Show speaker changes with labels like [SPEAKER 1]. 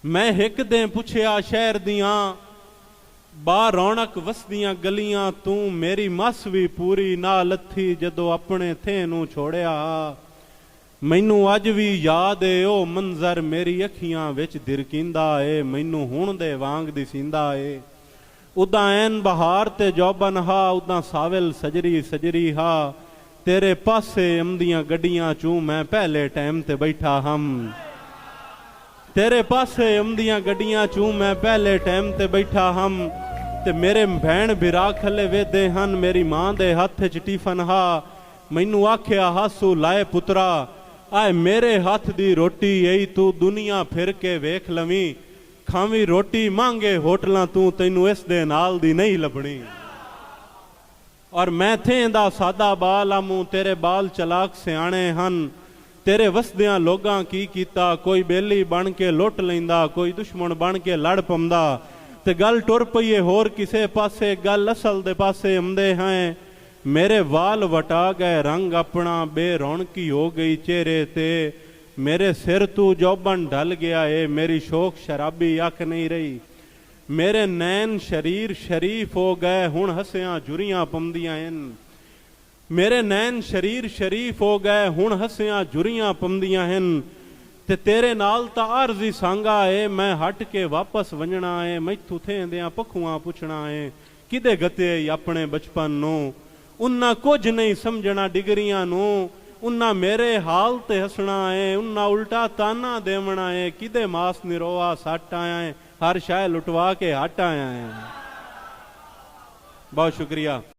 [SPEAKER 1] मैं हिक दे पुछया शहर दियां बाहर रौनक वसदियां गलियां, तू मेरी मस भी पूरी ना लथी जदों अपने थे नू छोड़िया। मैनू अज भी याद है ओ मंजर मेरी अखियां विच दिरकींदा है, मैनू हुण दे वांग दिसींदा है। उदा ऐन बहार ते जौबन हा, उदा साविल सजरी सजरी हा, तेरे पासे आमदियां गड्डियां चूं मैं पहले टाइम ते बैठा हम। तेरे पासे आमदियां गड्डियां चूं मैं पहले टाइम ते बैठा हम। ते मेरे भैन बिरा खले वेदे हन, मेरी मां दे हथ च टिफन हा। मैनू आख्या हासू लाए पुत्रा, आए मेरे हाथ दी रोटी यही तू दुनिया फिर के वेख लवी। खावी रोटी मांगे होटलां तू, तैनू इस दे नाल दी नहीं लभनी। और मैं थे दा सादा बाल आमू, तेरे बाल चलाक सियाणे हन। तेरे वसदियां लोगां की कीता, कोई बेली बन के लुट लैंदा, कोई दुश्मन बन के लड़ पौंदा। ते गल टुर पईए होर किसे पासे, गल असल दे पासे आंदे हैं। मेरे वाल वटा गए रंग अपना, बेरौनकी हो गई चेहरे ते। मेरे सिर तू जौबन ढल गया है, मेरी शोक शराबी अख नहीं रही। मेरे नैन शरीर शरीफ हो गए, हुण हसियां जुरियां पौंदियां हन। मेरे नैन शरीर शरीफ हो गए, हुण हसियां जुरियां पौंदियां हन। ते तेरे नाल तां अर्जी सांगा है, मैं हट के वापस वंजना है। मैथू थेंदियां पखुआं पुछना है, किदे गते अपने बचपन नू। उन्ना कुछ नहीं समझना डिगरियां नू, उन्ना मेरे हाल ते हसना है। उन्ना उल्टा ताना देवना है, किदे मास निरोआ सट आया है, हर शाय लुटवा के हट आया है। बहुत शुक्रिया।